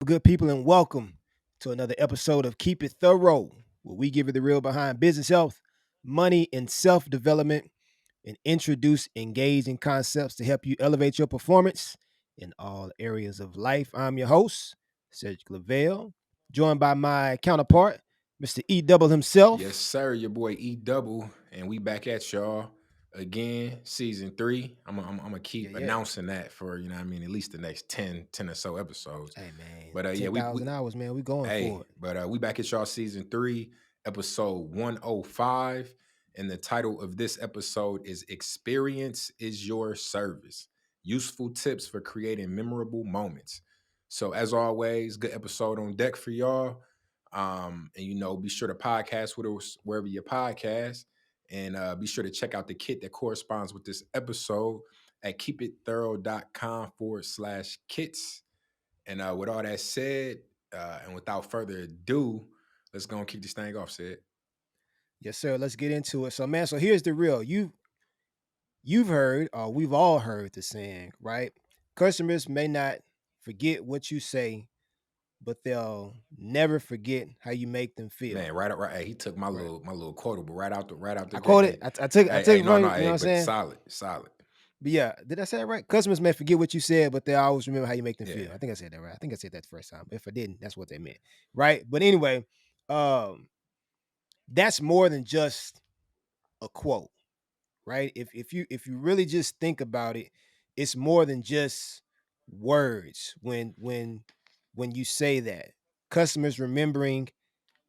good people, and welcome to another episode of Keep It Thorough, where we give you the real behind business health, money, and self development, and introduce engaging concepts to help you elevate your performance in all areas of life. I'm your host, Cedric Lavelle, joined by my counterpart, Mr. E Double Yes, himself. sir. Your boy E Double, and we back at y'all again, season 3. I'm gonna Yeah, keep yeah. announcing that for at least the next 10 or so episodes. Hey, man, But yeah, we 10,000 hours, man. We going for hey, it. but we back at y'all season 3, episode 105, and the title of this episode is "Experience is Your Service: Useful Tips for Creating Memorable Moments." So as always, good episode on deck for y'all. And be sure to podcast with us wherever you podcast, and be sure to check out the kit that corresponds with this episode at keepitthorough.com/kits. And with all that said, and without further ado, let's go and kick this thing off, Sid. Yes, sir. Let's get into it. So, man, so here's the real. You've heard, or we've all heard the saying, right? Customers may not forget what you say, but they'll never forget how you make them Man, feel. right. Hey, he took my Right. little quotable right out the I gate. quote it. Hey, I hey, took hey, it no, from no, you. You know hey, what I'm but saying? solid. But yeah, did I say it right? Customers may forget what you said, but they always remember how you make them Yeah, feel. I think I said that right. I think I said that the first time. If I didn't, that's what they meant, right? But anyway, um, that's more than just a quote, right? If you really just think about it, it's more than just words when you say that. Customers remembering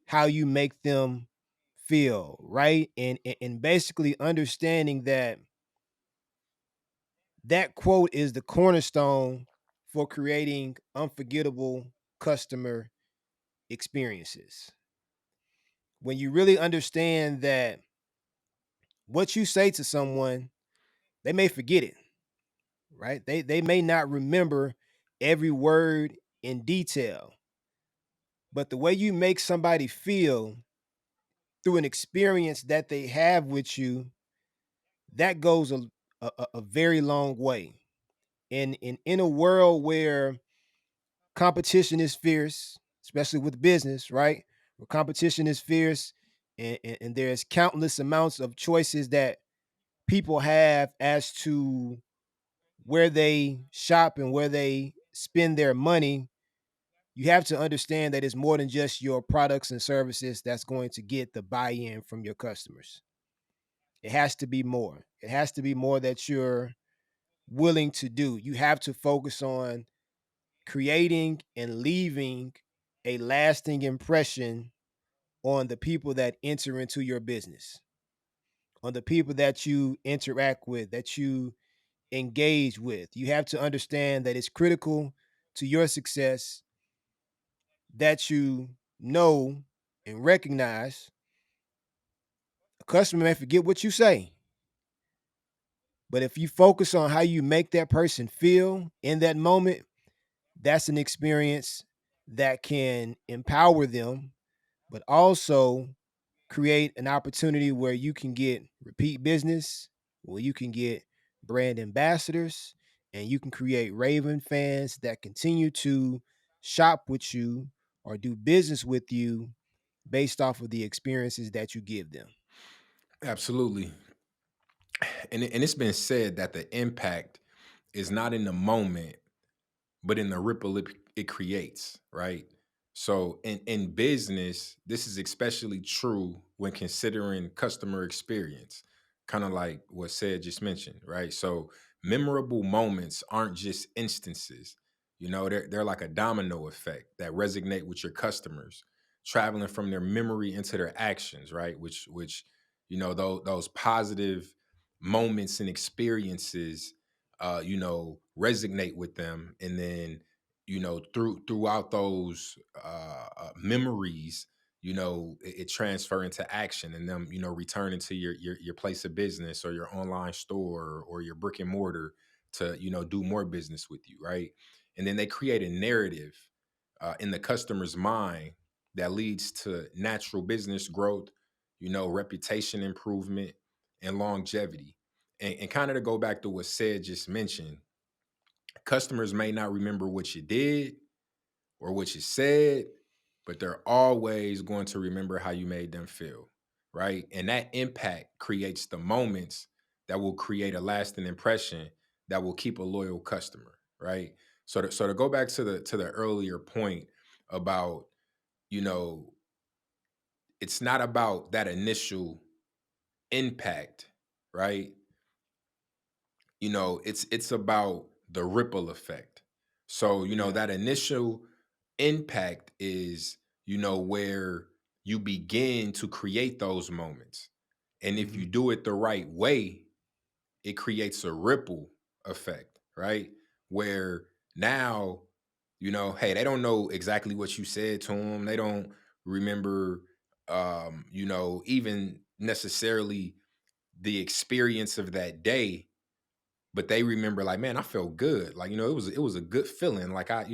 how you make them feel, right? And basically understanding that that quote is the cornerstone for creating unforgettable customer experiences. When you really understand that what you say to someone, they may forget it, right? They may not remember every word in detail, but the way you make somebody feel through an experience that they have with you, that goes a very long way. In a world where competition is fierce, especially with business, right? Where competition is fierce, and there's countless amounts of choices that people have as to where they shop and where they spend their money. You have to understand that it's more than just your products and services that's going to get the buy-in from your customers. It has to be more. It has to be more that you're willing to do. You have to focus on creating and leaving a lasting impression on the people that enter into your business, on the people that you interact with, that you engage with. You have to understand that it's critical to your success that you know and recognize a customer may forget what you say. But if you focus on how you make that person feel in that moment, that's an experience that can empower them, but also create an opportunity where you can get repeat business, where you can get brand ambassadors, and you can create Raven fans that continue to shop with you or do business with you based off of the experiences that you give them. absolutely. And it's been said that the impact is not in the moment, but in the ripple it creates, right? So in business, this is especially true when considering customer experience, kind of like what said just mentioned, right? So memorable moments aren't just instances, they're like a domino effect that resonate with your customers, traveling from their memory into their actions, right? Which those positive moments and experiences resonate with them, and then throughout those memories, it transfer into action, and them returning to your place of business or your online store or your brick and mortar to do more business with you, right? And then they create a narrative in the customer's mind that leads to natural business growth, reputation improvement, and longevity. And kind of to go back to what said just mentioned, customers may not remember what you did or what you said, but they're always going to remember how you made them feel, right? And that impact creates the moments that will create a lasting impression that will keep a loyal customer, right? So to go back to the earlier point about, you know, it's not about that initial impact, right? It's about the ripple effect. So Yeah. that initial impact is where you begin to create those moments, and if Hmm. you do it the right way, it creates a ripple effect, right? Where now, hey, they don't know exactly what you said to them. They don't remember, even necessarily the experience of that day, but they remember like, man, I felt good. Like, it was a good feeling. Like the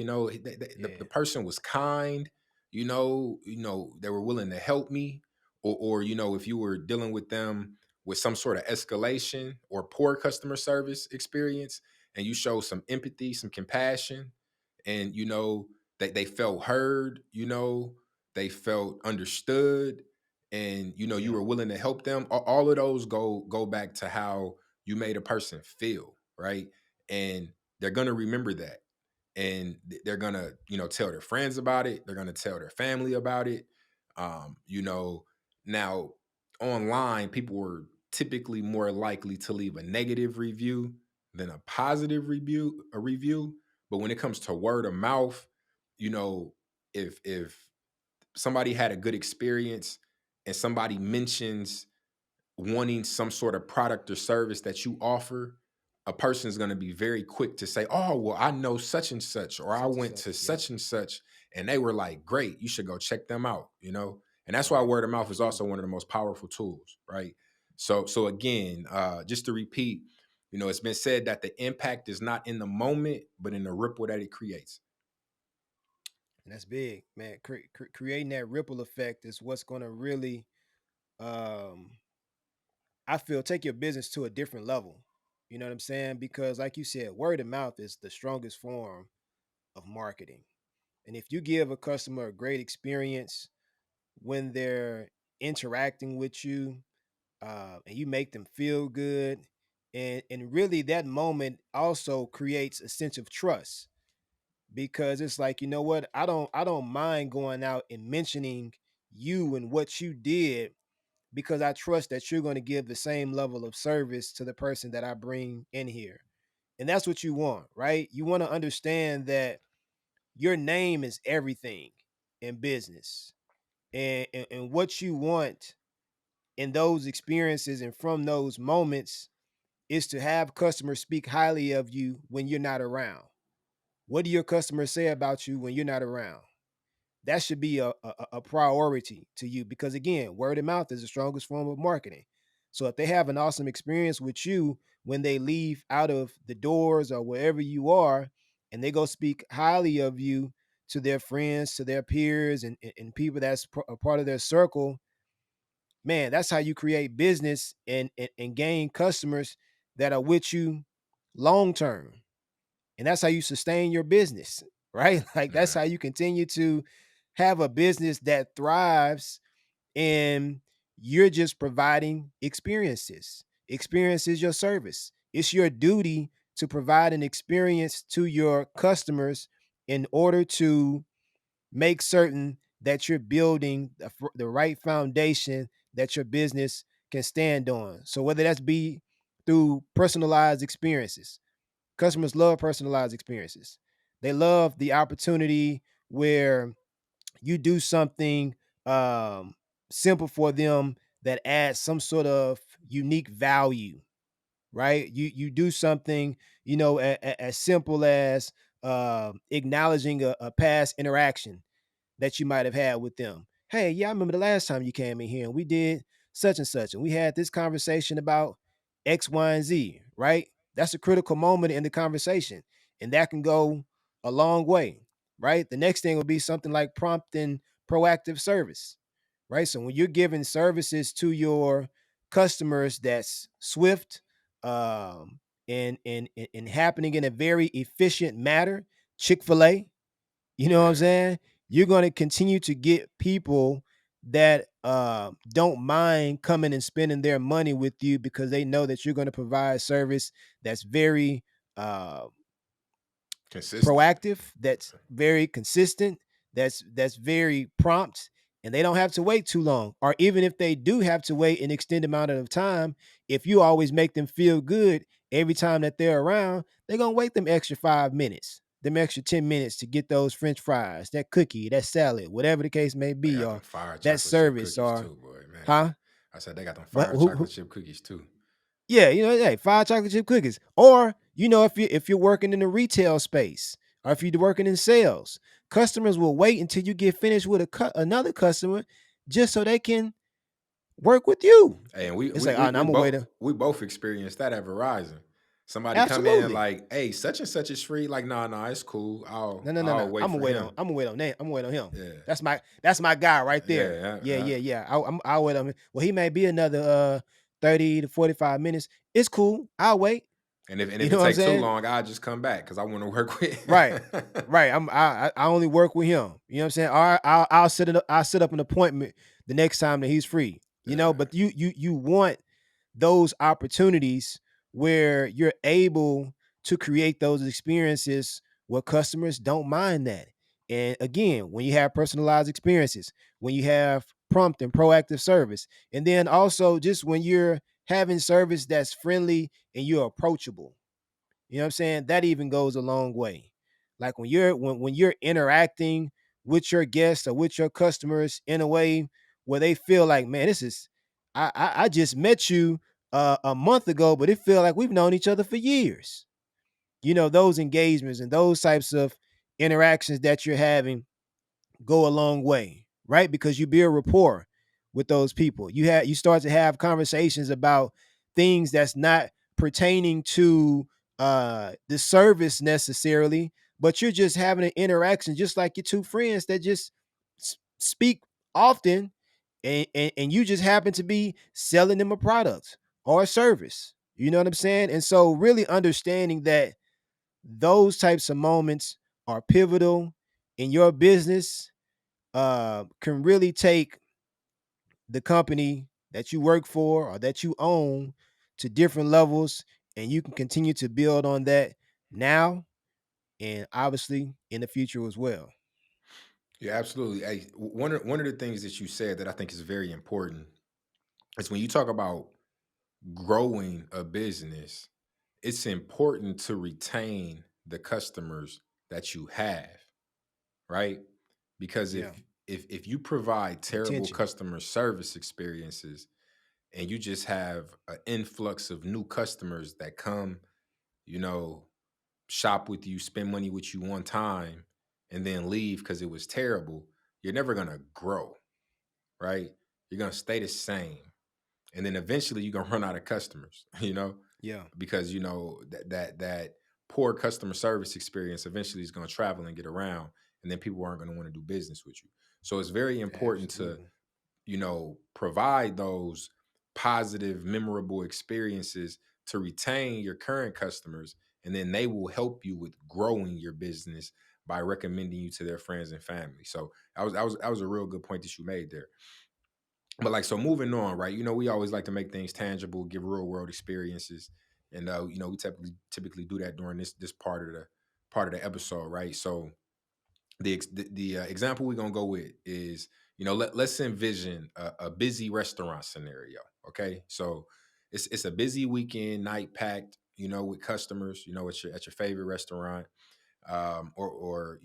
Yeah. person was kind, they were willing to help me. Or if you were dealing with them with some sort of escalation or poor customer service experience, and you show some empathy, some compassion, and they felt heard, they felt understood, and you Yeah. were willing to help them. All of those go back to how you made a person feel, right? And they're gonna remember that, and they're gonna tell their friends about it. They're gonna tell their family about it. Now online, people were typically more likely to leave a negative review than a positive review. But when it comes to word of mouth, you know, if somebody had a good experience and somebody mentions wanting some sort of product or service that you offer, a person's going to be very quick to say, "Oh, well, I know such and such, or I Such and went such. to Yep. such and such, and they were like, great, you should go check them out." And that's why Right. word of mouth is also Absolutely. one of the most powerful tools, right? So again, just to repeat, it's been said that the impact is not in the moment, but in the ripple that it creates. And that's big, man. Creating that ripple effect is what's going to really, um, I feel, take your business to a different level. You know what I'm saying? Because, like you said, word of mouth is the strongest form of marketing. And if you give a customer a great experience when they're interacting with you, and you make them feel good, and really that moment also creates a sense of trust, because it's like, you know what, I don't mind going out and mentioning you and what you did, because I trust that you're going to give the same level of service to the person that I bring in here. And that's what you want, right? You want to understand that your name is everything in business. And what you want in those experiences and from those moments is to have customers speak highly of you when you're not around. What do your customers say about you when you're not around? That should be a priority to you, because again, word of mouth is the strongest form of marketing. So if they have an awesome experience with you when they leave out of the doors or wherever you are, and they go speak highly of you to their friends, to their peers, and people that's a part of their circle, man, that's how you create business and gain customers that are with you long term. And that's how you sustain your business, right? Like that's Yeah, how you continue to have a business that thrives, and you're just providing experiences. Experience is your service. It's your duty to provide an experience to your customers in order to make certain that you're building the right foundation that your business can stand on. So whether that's be through personalized experiences, customers love personalized experiences. They love the opportunity where you do something um, simple for them that adds some sort of unique value, right? You do something, as simple as acknowledging a past interaction that you might have had with them. Hey, yeah, I remember the last time you came in here and we did such and such, and we had this conversation about X, Y, and Z, right? That's a critical moment in the conversation, and that can go a long way, right? The next thing would be something like prompt and proactive service, right? So when you're giving services to your customers that's swift, and happening in a very efficient manner, Chick-fil-A, You know what I'm Yeah, saying? You're going to continue to get people that don't mind coming and spending their money with you because they know that you're going to provide service that's very uh, consistent. proactive, that's very consistent, that's very prompt, and they don't have to wait too long. Or even if they do have to wait an extended amount of time, if you always make them feel good every time that they're around, they're gonna wait them extra 5 minutes, them extra 10 minutes to get those French fries, that cookie, that salad, whatever the case may They be, got or them fire that chocolate chip service, cookies or too, boy, man. huh? I said they got them But fire chocolate chip cookies too. yeah, hey, 5 chocolate chip cookies. Or, if you're working in the retail space, or if you're working in sales, customers will wait until you get finished with another customer just so they can work with you. Hey, and It's like, oh, no, I'm gonna wait. we both experienced that at Verizon. Somebody come in Absolutely. like, "Hey, such and such is free." Like, "Nah, nah, it's cool. No, no, no, I'll no. wait I'm gonna for wait on. him." I'm gonna wait on that. I'm gonna wait on him. Yeah, That's my guy right yeah, there. yeah, Yeah, yeah. yeah, yeah. I'll wait on him. Well, he may be another 30 to 45 minutes. It's cool. I'll wait. And You if know it what I'm take too saying? long, I'll just come back because I want to work with. Right. Right. I only work with him. You know what I'm saying? All right, I'll set up an appointment the next time that he's free. Yeah, But you want those opportunities where you're able to create those experiences where customers don't mind that. And again, when you have personalized experiences, when you have prompt and proactive service, and then also just when you're having service that's friendly and you're approachable, you know what I'm saying? That even goes a long way. Like when you're interacting with your guests or with your customers in a way where they feel like, man, this is I just met you a month ago, but it feel like we've known each other for years. Those engagements and those types of interactions that you're having go a long way, right? Because you build rapport with those people. You start to have conversations about things that's not pertaining to the service necessarily, but you're just having an interaction, just like your two friends that just speak often, and you just happen to be selling them a product or a service. You know what I'm saying? And so, really understanding that those types of moments are pivotal in your business can really take the company that you work for or that you own to different levels, and you can continue to build on that now and obviously in the future as well. yeah, absolutely. Hey, one of the things that you said that I think is very important is when you talk about growing a business, it's important to retain the customers that you have, right? Because Yeah, if you provide terrible retention. customer service experiences and you just have an influx of new customers that come, you know, shop with you, spend money with you one time, and then leave because it was terrible, you're never gonna grow, right? You're gonna stay the same. And then eventually you're gonna run out of customers, Yeah, because that poor customer service experience eventually is gonna travel and get around, and then people aren't gonna want to do business with you. So it's very important to absolutely. provide those positive, memorable experiences to retain your current customers, and then they will help you with growing your business by recommending you to their friends and family. So that was a real good point that you made there. But like, so moving on, right? We always like to make things tangible, give real world experiences, and we typically do that during this part of the episode, right? So the example we're gonna go with is, let's envision a busy restaurant scenario. Okay, so it's a busy weekend, night packed, with customers, at your favorite restaurant, or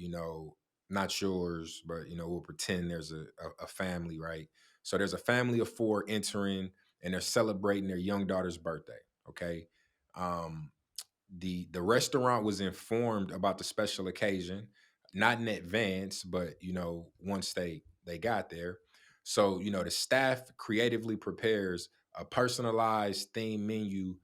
not yours, but we'll pretend there's a family, right? So there's a family of four entering, and they're celebrating their young daughter's birthday. Okay, um, the restaurant was informed about the special occasion, not in advance, but once they got there. So the staff creatively prepares a personalized theme menu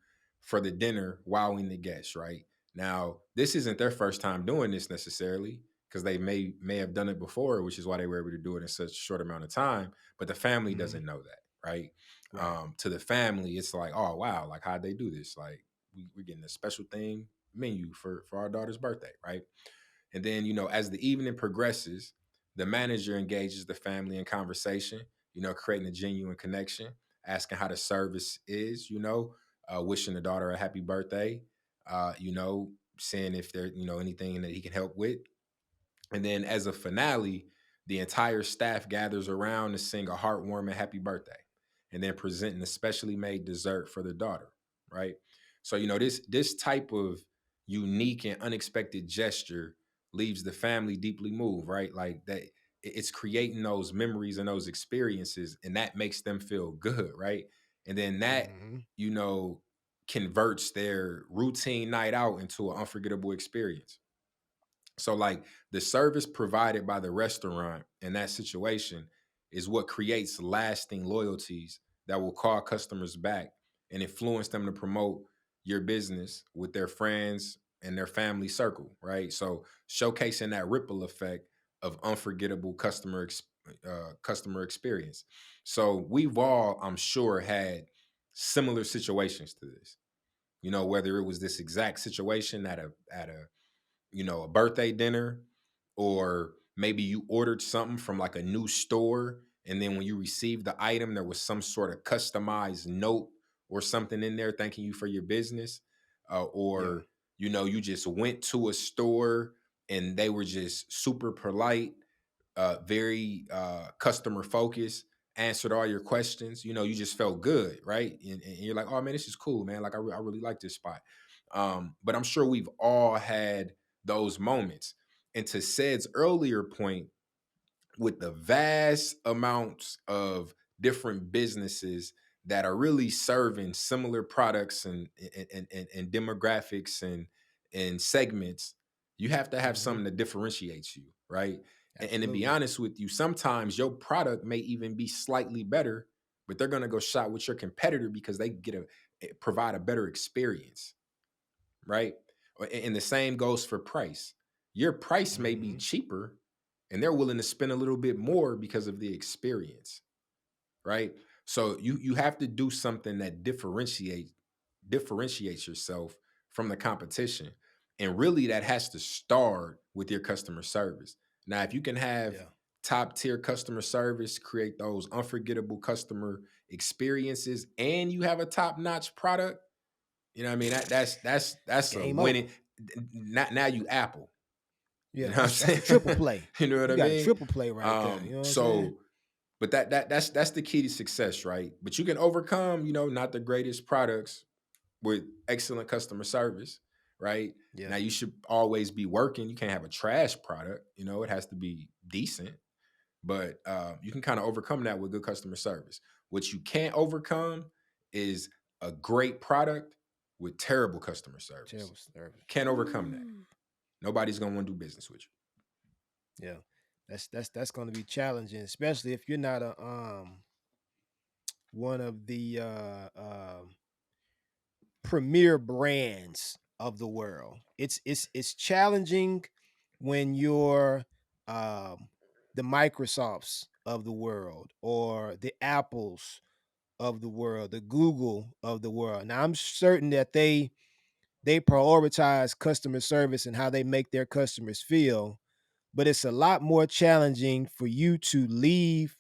for the dinner, wowing the guests. Right now, this isn't their first time doing this necessarily, because they may have done it before, which is why they were able to do it in such a short amount of time. But the family Hmm. doesn't know that, right? Right. To the family, it's like, oh wow, like how'd they do this? Like we're getting a special thing menu for our daughter's birthday, right? And then, you know, as the evening progresses, the manager engages the family in conversation, you know, creating a genuine connection, asking how the service is, you know, wishing the daughter a happy birthday, you know, seeing if there, you know, anything that he can help with. And then as a finale, the entire staff gathers around to sing a heartwarming happy birthday and then present an especially made dessert for the daughter, right? So, you know, this type of unique and unexpected gesture leaves the family deeply moved, right? Like that it's creating those memories and those experiences and that makes them feel good, right? And then that, Hmm. you know, converts their routine night out into an unforgettable experience. So, like the service provided by the restaurant in that situation is what creates lasting loyalties that will call customers back and influence them to promote your business with their friends and their family circle, right? So, showcasing that ripple effect of unforgettable customer experience. So, we've all, I'm sure, had similar situations to this. You know, whether it was this exact situation at a you know, a birthday dinner, or maybe you ordered something from like a new store. And then when you received the item, there was some sort of customized note or something in there thanking you for your business. Yeah. Or, you know, you just went to a store and they were just super polite, very customer focused, answered all your questions. You know, you just felt good, right? And you're like, oh man, this is cool, man. Like I really like this spot. But I'm sure we've all had those moments. And to Said's earlier point, with the vast amounts of different businesses that are really serving similar products and demographics and segments, you have to have Hmm. something that differentiates you, right? And to be Absolutely. honest with you, sometimes your product may even be slightly better, but they're going to go shop with your competitor because they get provide a better experience, right? And the same goes for price. Your price may be Hmm. cheaper and they're willing to spend a little bit more because of the experience, right? So you have to do something that differentiates yourself from the competition. And really that has to start with your customer service. Now, if you can have Yeah. top tier customer service, create those unforgettable customer experiences, and you have a top notch product, you know what I mean? That's a Game over. winning. Now you Apple. You Yeah. know what I'm That's a saying? triple play. You know what You I got a mean? triple play right there. You know what I'm saying? So but that's the key to success, right? But you can overcome, you know, not the greatest products with excellent customer service, right? Yeah. Now you should always be working. You can't have a trash product, you know, it has to be decent. But you can kind of overcome that with good customer service. What you can't overcome is a great product with terrible customer service. Terrible service. Can't overcome that. Ooh. Nobody's gonna want to do business with you. Yeah. That's going to be challenging, especially if you're not a one of the premier brands of the world. It's challenging when you're um, the Microsofts of the world or the Apples of the world, the Google of the world. Now I'm certain that they prioritize customer service and how they make their customers feel, but it's a lot more challenging for you to leave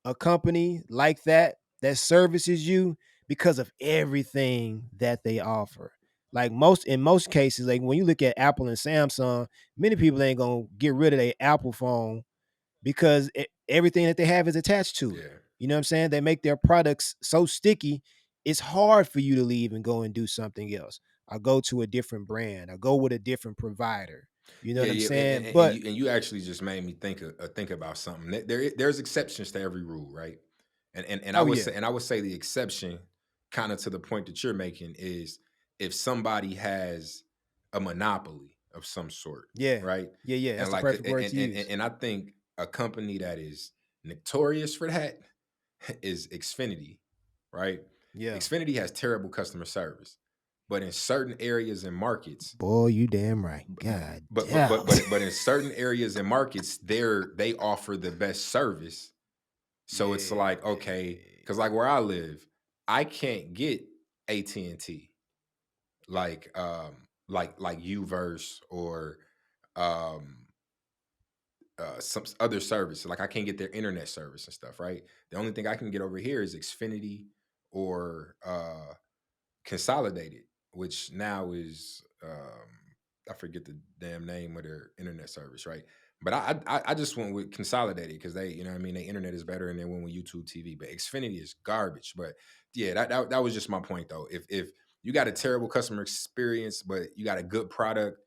a company like that services you because of everything that they offer. Like most cases, like when you look at Apple and Samsung, many people ain't gonna get rid of their Apple phone because everything that they have is attached to it. Yeah. You know what I'm saying? They make their products so sticky, it's hard for you to leave and go and do something else. I go to a different brand. I go with a different provider. You know Yeah, what I'm yeah, saying? and But you actually just made me think about something. There's exceptions to every rule, right? And oh yeah, I would say the exception, kind of to the point that you're making, is if somebody has a monopoly of some sort, yeah, right? yeah, yeah. That's And the like, perfect word to use. and I think a company that is notorious for that is Xfinity, right? Yeah. Xfinity has terrible customer service, but in certain areas and markets, Boy, you damn right. God damn. but in certain areas and markets, they offer the best service. So it's Yeah. like, okay, because like where I live, I can't get AT&T like like Uverse or um some other service. Like I can't get their internet service and stuff, right? The only thing I can get over here is Xfinity or Consolidated, which now is I forget the damn name of their internet service, right? But I just went with Consolidated because they, you know what I mean, their internet is better and they went with YouTube TV. But Xfinity is garbage. But yeah, that was just my point though. If you got a terrible customer experience, but you got a good product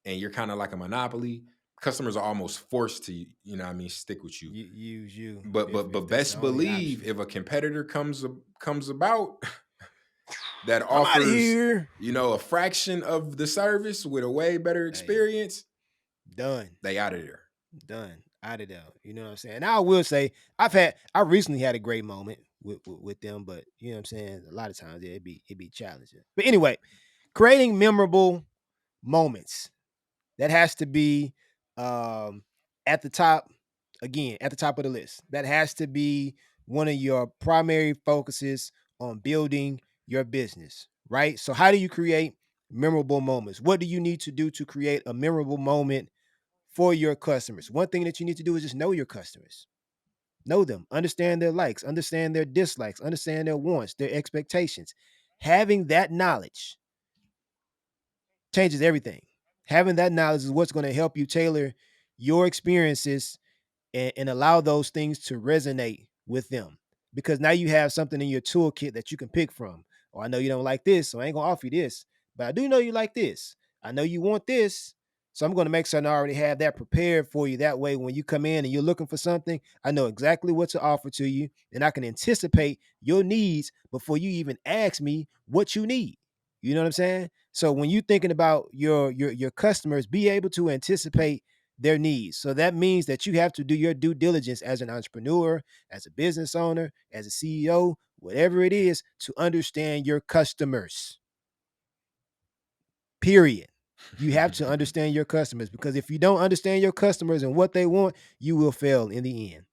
and you're kind of like a monopoly, customers are almost forced to, you know what I mean, stick with you. Use you But if that's the best only believe option. if a competitor comes about that I'm out of offers, here. you know, a fraction of the service with a way better Hey, experience, done. they out of there. Done. Out of there. You know what I'm saying? And I will say, I recently had a great moment with them, but you know what I'm saying? A lot of times, yeah, it'd be challenging. But anyway, creating memorable moments. That has to be um at the top, again, at the top of the list. That has to be one of your primary focuses on building your business, right? So how do you create memorable moments? What do you need to do to create a memorable moment for your customers? One thing that you need to do is just know your customers. Know them, understand their likes, understand their dislikes, understand their wants, their expectations. Having that knowledge changes everything. Having that knowledge is what's going to help you tailor your experiences and allow those things to resonate with them. Because now you have something in your toolkit that you can pick from. Oh, I know you don't like this, so I ain't gonna offer you this. But I do know you like this. I know you want this. So I'm going to make sure I already have that prepared for you. That way, when you come in and you're looking for something, I know exactly what to offer to you, and I can anticipate your needs before you even ask me what you need. You know what I'm saying? So when you're thinking about your customers, be able to anticipate their needs. So that means that you have to do your due diligence as an entrepreneur, as a business owner, as a CEO, whatever it is, to understand your customers. Period. You have to understand your customers, because if you don't understand your customers and what they want, you will fail in the end.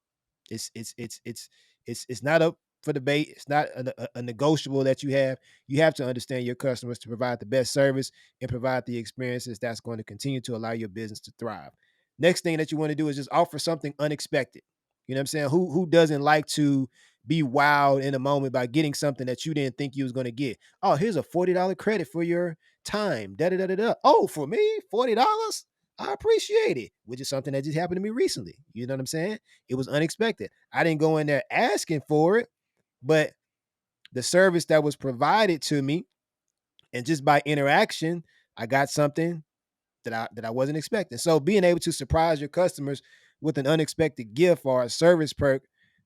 It's not up for debate. It's not a negotiable that you have. You have to understand your customers to provide the best service and provide the experiences that's going to continue to allow your business to thrive. Next thing that you want to do is just offer something unexpected. You know what I'm saying? Who doesn't like to be wowed in a moment by getting something that you didn't think you was going to get? Oh, here's a $40 credit for your time. Da da da da da. Oh, for me, $40. I appreciate it, which is something that just happened to me recently. You know what I'm saying? It was unexpected. I didn't go in there asking for it, but the service that was provided to me, and just by interaction, I got something that I wasn't expecting. So being able to surprise your customers with an unexpected gift or a service perk,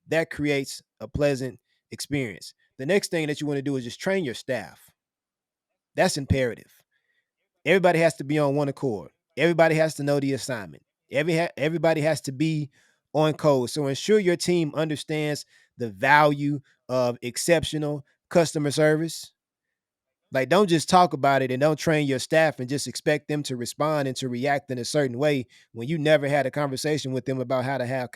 that creates a pleasant experience. The next thing that you want to do is just train your staff. That's imperative. Everybody has to be on one accord. Everybody has to know the assignment. Everybody has to be on code. So ensure your team understands the value of exceptional customer service. Like, don't just talk about it and don't train your staff and just expect them to respond and to react in a certain way when you never had a conversation with them about how to have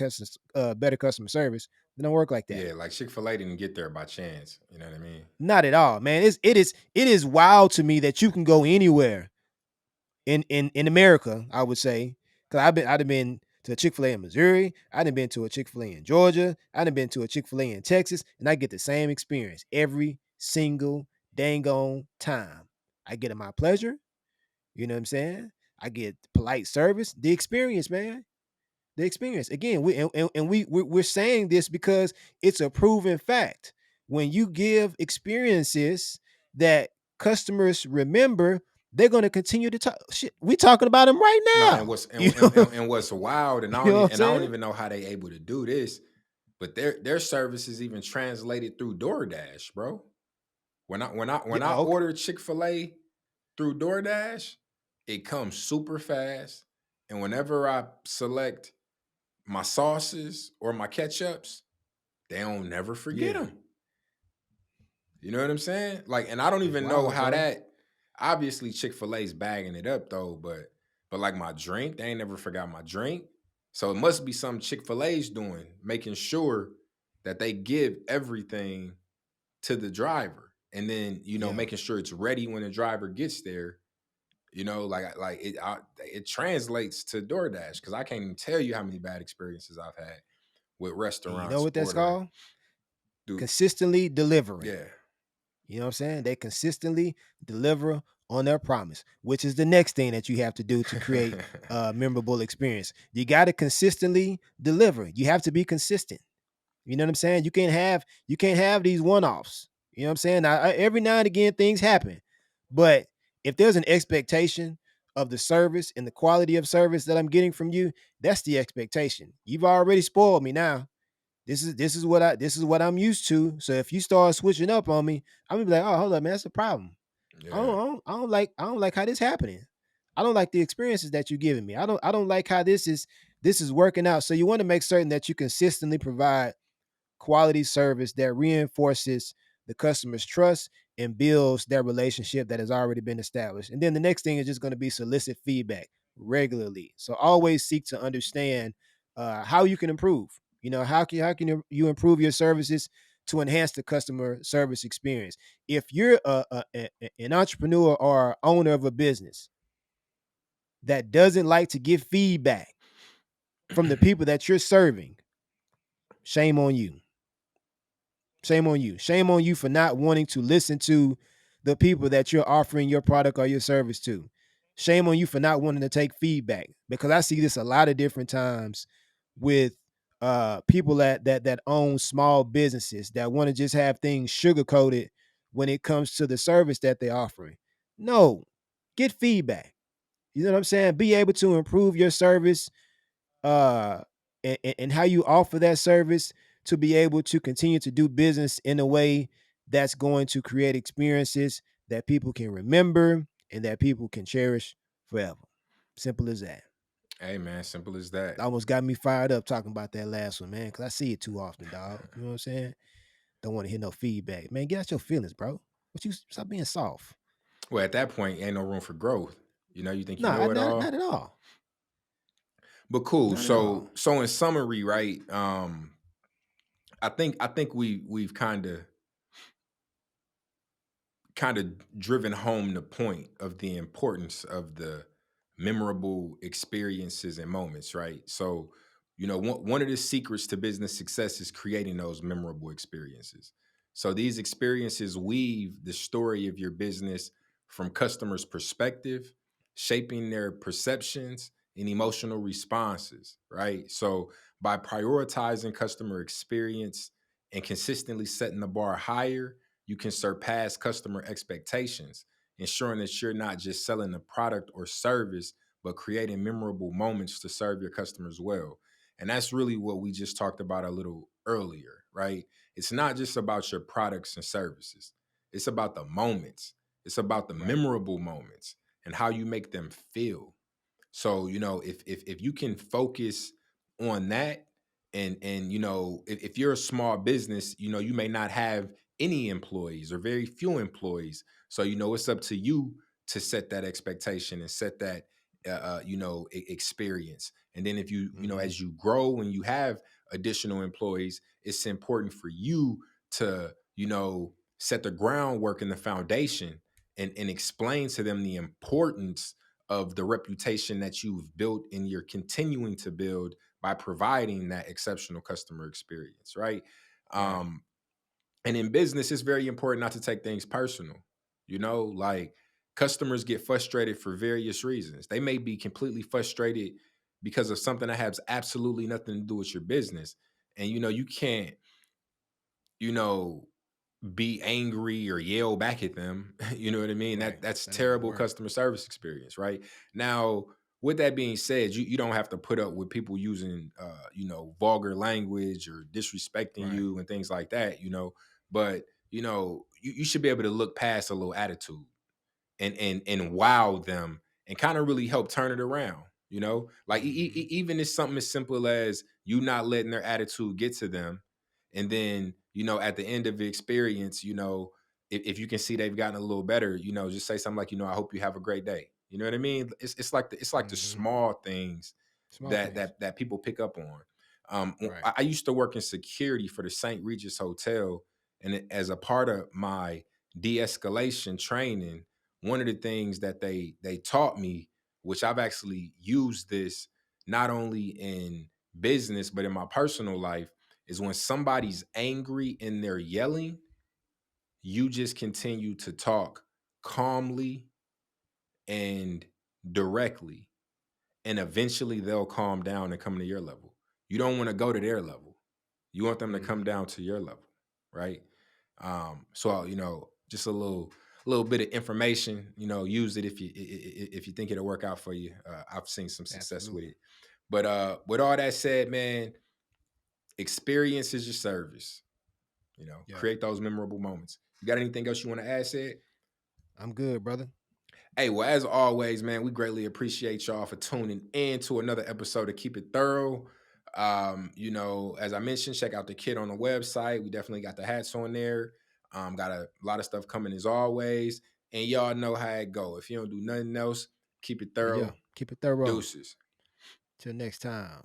better customer service. It don't work like that. Yeah, like Chick-fil-A didn't get there by chance. You know what I mean? Not at all, man. It is wild to me that you can go anywhere in America, I would say, because I've been to a Chick-fil-A in Missouri, I've been to a Chick-fil-A in Georgia, I've been to a Chick-fil-A in Texas, and I get the same experience every single dang on time. I get my pleasure, you know what I'm saying? I get polite service, the experience, man. The experience. Again, we're saying this because it's a proven fact. When you give experiences that customers remember, they're going to continue to talk. Shit, we talking about them right No, and now. what's You know, and what's wild, and you know what I'm I don't saying? even know how they able to do this, but their service is even translated through DoorDash, bro. Yeah. When I Oh, okay. order Chick-fil-A through DoorDash, it comes super fast. And whenever I select my sauces or my ketchups, they don't never forget Yeah. them. You know what I'm saying? Like, and I don't It's even know wild, how bro. that. Obviously, Chick-fil-A's bagging it up though, but like my drink, they ain't never forgot my drink. So it must be something Chick-fil-A's doing, making sure that they give everything to the driver, and then Yeah. making sure it's ready when the driver gets there. Like it translates to DoorDash because I can't even tell you how many bad experiences I've had with And you know restaurants what that's ordering. called? Dude, Consistently delivering. yeah. You know what I'm saying? They consistently deliver on their promise, which is the next thing that you have to do to create a memorable experience. You got to consistently deliver. You have to be consistent. You know what I'm saying? You can't have these one-offs. You know what I'm saying? Now, every now and again things happen. But if there's an expectation of the service and the quality of service that I'm getting from you, that's the expectation. You've already spoiled me now. This is what I'm used to. So if you start switching up on me, I'm gonna be like, oh, hold up, man, that's a problem. Yeah. I don't like how this happening. I don't like the experiences that you're giving me. I don't like how this is working out. So you want to make certain that you consistently provide quality service that reinforces the customer's trust and builds their relationship that has already been established. And then the next thing is just going to be solicit feedback regularly. So always seek to understand how you can improve. How can you improve your services to enhance the customer service experience? If you're an entrepreneur or owner of a business that doesn't like to give feedback from the people that you're serving, shame on you. Shame on you. Shame on you for not wanting to listen to the people that you're offering your product or your service to. Shame on you for not wanting to take feedback, because I see this a lot of different times with people that own small businesses that want to just have things sugar coated when it comes to the service that they're offering. No, get feedback. You know what I'm saying? Be able to improve your service, uh and how you offer that service to be able to continue to do business in a way that's going to create experiences that people can remember and that people can cherish forever. Simple as that. Hey man, simple as that. Almost got me fired up talking about that last one, man, because I see it too often, dog. You know what I'm saying? Don't want to hear no feedback. Man, get out your feelings, bro. What you stop being soft. Well, at that point, ain't no room for growth. You think you Nah, know it not all. at all. But cool. Not at all. So in summary, right? I think we've kind of driven home the point of the importance of the memorable experiences and moments, right? So, one of the secrets to business success is creating those memorable experiences. So, these experiences weave the story of your business from customers' perspective, shaping their perceptions and emotional responses, right? So, by prioritizing customer experience and consistently setting the bar higher, you can surpass customer expectations, ensuring that you're not just selling a product or service, but creating memorable moments to serve your customers well. And that's really what we just talked about a little earlier, right? It's not just about your products and services, it's about the moments, it's about the Right. memorable moments and how you make them feel. So, if you can focus on that, and if you're a small business, you may not have any employees or very few employees. So, it's up to you to set that expectation and set that experience. And then if Hmm. as you grow and you have additional employees, it's important for you to, set the groundwork and the foundation, and explain to them the importance of the reputation that you've built and you're continuing to build by providing that exceptional customer experience, right? Right. Um, and in business, it's very important not to take things personal. Like, customers get frustrated for various reasons. They may be completely frustrated because of something that has absolutely nothing to do with your business. And you can't, you know, be angry or yell back at them. You know what I mean? Right. That's That ain't gonna terrible work. customer service experience, right? Now, with that being said, you don't have to put up with people using vulgar language or disrespecting Right. you and things like that, but you should be able to look past a little attitude and wow them and kind of really help turn it around. Like, Hmm. even if something as simple as you not letting their attitude get to them, and then at the end of the experience, if you can see they've gotten a little better, just say something like, I hope you have a great day. You know what I mean? It's like the Hmm. small things Small that things. people pick up on. Right. I used to work in security for the St. Regis Hotel, and as a part of my de-escalation training, one of the things that they taught me, which I've actually used this not only in business but in my personal life, is when somebody's angry and they're yelling, you just continue to talk calmly and directly, and eventually they'll calm down and come to your level. You don't want to go to their level. You want them to come Mhm. down to your level, right? So just a little bit of information. Use it if you think it'll work out for you. I've seen some success with Absolutely. it. But with all that said, man, experience is your service. Yeah. Create those memorable moments. You got anything else you want to add, said? I'm good, brother. Hey, well, as always, man, we greatly appreciate y'all for tuning in to another episode of Keep It Thorough. As I mentioned, check out the kit on the website. We definitely got the hats on there. Got a lot of stuff coming as always. And y'all know how it go. If you don't do nothing else, keep it Yeah. thorough. Keep it thorough. Deuces. Till next time.